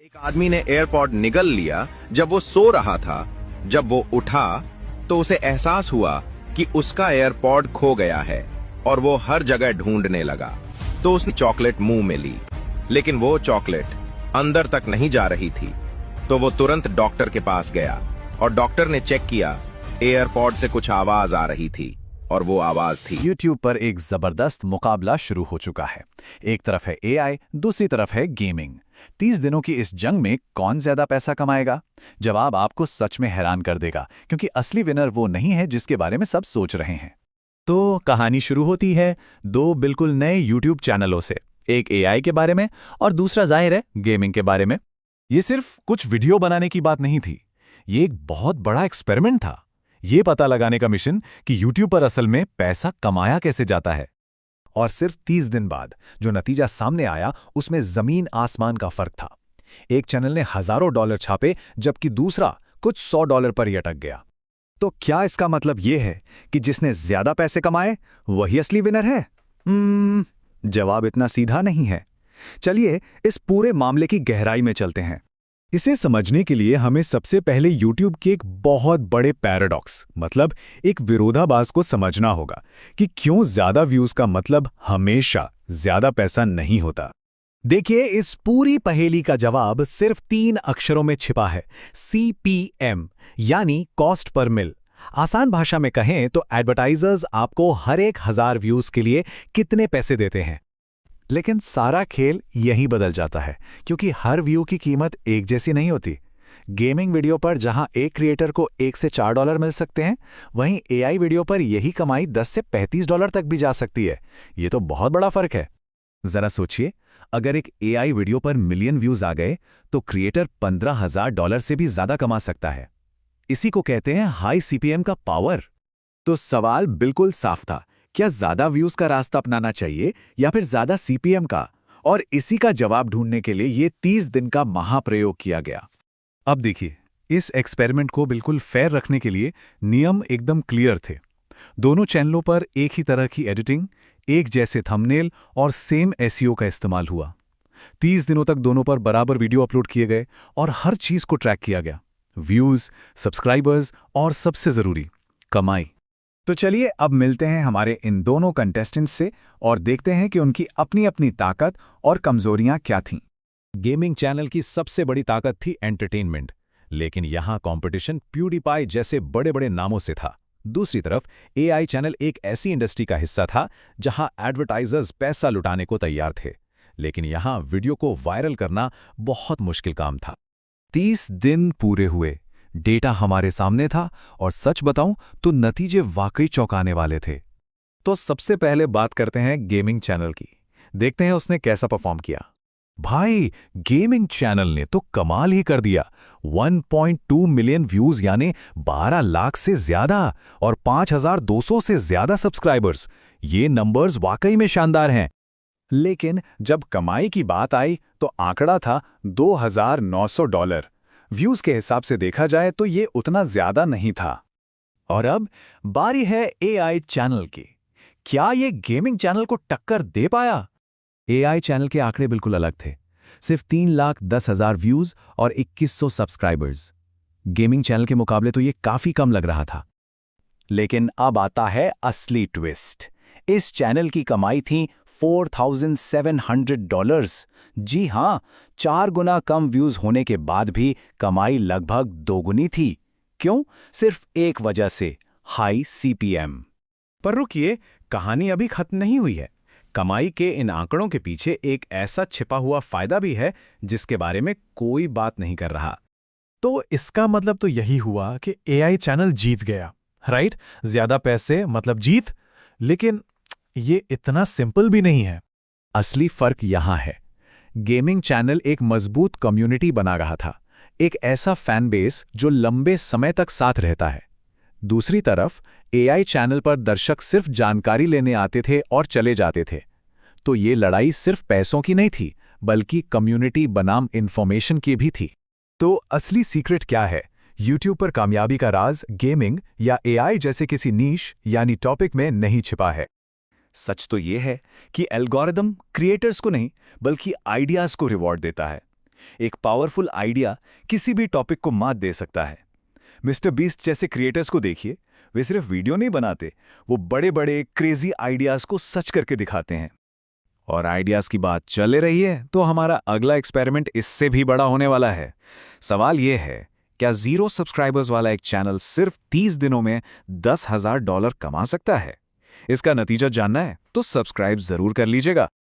एक आदमी ने एयरपॉड निगल लिया जब वो सो रहा था। जब वो उठा तो उसे एहसास हुआ कि उसका एयरपॉड खो गया है और वो हर जगह ढूंढने लगा। तो उसने चॉकलेट मुंह में ली, लेकिन वो चॉकलेट अंदर तक नहीं जा रही थी। तो वो तुरंत डॉक्टर के पास गया और डॉक्टर ने चेक किया। एयरपॉड से कुछ आवाज आ रही थी और वो आवाज थी। YouTube पर एक जबरदस्त मुकाबला शुरू हो चुका है। एक तरफ है AI, दूसरी तरफ है गेमिंग। 30 दिनों की इस जंग में कौन ज्यादा पैसा कमाएगा? जवाब आपको सच में हैरान कर देगा, क्योंकि असली विनर वो नहीं है जिसके बारे में सब सोच रहे हैं। तो कहानी शुरू होती है दो बिल्कुल नए YouTube चैनलों से, एक AI के बारे में और दूसरा जाहिर है गेमिंग के बारे में। ये सिर्फ कुछ वीडियो बनाने की बात नहीं थी, ये एक बहुत बड़ा एक्सपेरिमेंट था। ये पता लगाने का मिशन कि YouTube पर असल में पैसा कमाया कैसे जाता है। और सिर्फ 30 दिन बाद जो नतीजा सामने आया उसमें जमीन आसमान का फर्क था। एक चैनल ने हजारों डॉलर छापे जबकि दूसरा कुछ $100 पर ही अटक गया। तो क्या इसका मतलब यह है कि जिसने ज्यादा पैसे कमाए वही असली विनर है? जवाब इतना सीधा नहीं है। चलिए इस पूरे मामले की गहराई में चलते हैं। इसे समझने के लिए हमें सबसे पहले YouTube के एक बहुत बड़े पैराडॉक्स, मतलब एक विरोधाभास को समझना होगा कि क्यों ज्यादा व्यूज का मतलब हमेशा ज्यादा पैसा नहीं होता। देखिए, इस पूरी पहेली का जवाब सिर्फ 3 अक्षरों में छिपा है, CPM, यानी कॉस्ट पर मिल। आसान भाषा में कहें तो एडवर्टाइजर्स आपको हर एक 1000 व्यूज के लिए कितने पैसे देते हैं। लेकिन सारा खेल यही बदल जाता है, क्योंकि हर व्यू की कीमत एक जैसी नहीं होती। गेमिंग वीडियो पर जहां एक क्रिएटर को $1 से $4 मिल सकते हैं, वहीं AI वीडियो पर यही कमाई $10 से $35 तक भी जा सकती है। ये तो बहुत बड़ा फर्क है। जरा सोचिए, अगर एक AI वीडियो पर मिलियन व्यूज आ गए तो क्रिएटर $15,000 से भी ज्यादा कमा सकता है। इसी को कहते हैं हाई CPM का पावर। तो सवाल बिल्कुल साफ था, क्या ज्यादा व्यूज का रास्ता अपनाना चाहिए या फिर ज्यादा CPM का? और इसी का जवाब ढूंढने के लिए ये 30 दिन का महाप्रयोग किया गया। अब देखिए, इस एक्सपेरिमेंट को बिल्कुल फेयर रखने के लिए नियम एकदम क्लियर थे। दोनों चैनलों पर एक ही तरह की एडिटिंग, एक जैसे थंबनेल और सेम SEO का इस्तेमाल हुआ। 30 दिनों तक दोनों पर बराबर वीडियो अपलोड किए गए और हर चीज को ट्रैक किया गया, व्यूज, सब्सक्राइबर्स और सबसे जरूरी कमाई। तो चलिए अब मिलते हैं हमारे इन दोनों कंटेस्टेंट्स से और देखते हैं कि उनकी अपनी अपनी ताकत और कमजोरियां क्या थीं। गेमिंग चैनल की सबसे बड़ी ताकत थी एंटरटेनमेंट, लेकिन यहां कंपटीशन प्यूडीपाई जैसे बड़े बड़े नामों से था। दूसरी तरफ AI चैनल एक ऐसी इंडस्ट्री का हिस्सा था जहां एडवर्टाइजर्स पैसा लुटाने को तैयार थे, लेकिन यहां वीडियो को वायरल करना बहुत मुश्किल काम था। 30 दिन पूरे हुए, डेटा हमारे सामने था और सच बताऊं तो नतीजे वाकई चौंकाने वाले थे। तो सबसे पहले बात करते हैं गेमिंग चैनल की। देखते हैं उसने कैसा परफॉर्म किया। भाई, गेमिंग चैनल ने तो कमाल ही कर दिया। 1.2 मिलियन व्यूज यानी 12 लाख से ज्यादा और 5200 से ज्यादा सब्सक्राइबर्स। ये नंबर्स वाकई में शानदार हैं। लेकिन जब कमाई की बात आई तो आंकड़ा था $2,900। व्यूज के हिसाब से देखा जाए तो ये उतना ज्यादा नहीं था। और अब बारी है AI चैनल की। क्या ये गेमिंग चैनल को टक्कर दे पाया? AI चैनल के आंकड़े बिल्कुल अलग थे, सिर्फ 3,10,000 व्यूज और 2100 सब्सक्राइबर्स। गेमिंग चैनल के मुकाबले तो ये काफी कम लग रहा था। लेकिन अब आता है असली ट्विस्ट। इस चैनल की कमाई थी $4,700। जी हां, 4 गुना कम व्यूज होने के बाद भी कमाई लगभग 2 गुनी थी। क्यों? सिर्फ एक वजह से, हाई CPM। पर रुकिए, कहानी अभी खत्म नहीं हुई है। कमाई के इन आंकड़ों के पीछे एक ऐसा छिपा हुआ फायदा भी है जिसके बारे में कोई बात नहीं कर रहा। तो इसका मतलब तो यही हुआ कि AI चैनल जीत गया, राइट? ज्यादा पैसे मतलब जीत। लेकिन ये इतना सिंपल भी नहीं है। असली फर्क यहां है। गेमिंग चैनल एक मजबूत कम्युनिटी बना रहा था, एक ऐसा फैन बेस जो लंबे समय तक साथ रहता है। दूसरी तरफ AI चैनल पर दर्शक सिर्फ जानकारी लेने आते थे और चले जाते थे। तो ये लड़ाई सिर्फ पैसों की नहीं थी, बल्कि कम्युनिटी बनाम इंफॉर्मेशन की भी थी। तो असली सीक्रेट क्या है? YouTube पर कामयाबी का राज गेमिंग या AI जैसे किसी नीश यानी टॉपिक में नहीं छिपा है। सच तो यह है कि एल्गोरिदम क्रिएटर्स को नहीं बल्कि आइडियाज को रिवॉर्ड देता है। एक पावरफुल आइडिया किसी भी टॉपिक को मात दे सकता है। मिस्टर बीस्ट जैसे क्रिएटर्स को देखिए, वे सिर्फ वीडियो नहीं बनाते, वो बड़े बड़े क्रेजी आइडियाज को सच करके दिखाते हैं। और आइडियाज की बात चले रही है तो हमारा अगला एक्सपेरिमेंट इससे भी बड़ा होने वाला है। सवाल यह है, क्या 0 सब्सक्राइबर्स वाला एक चैनल सिर्फ 30 दिनों में $10,000 कमा सकता है? इसका नतीजा जानना है तो सब्सक्राइब जरूर कर लीजिएगा।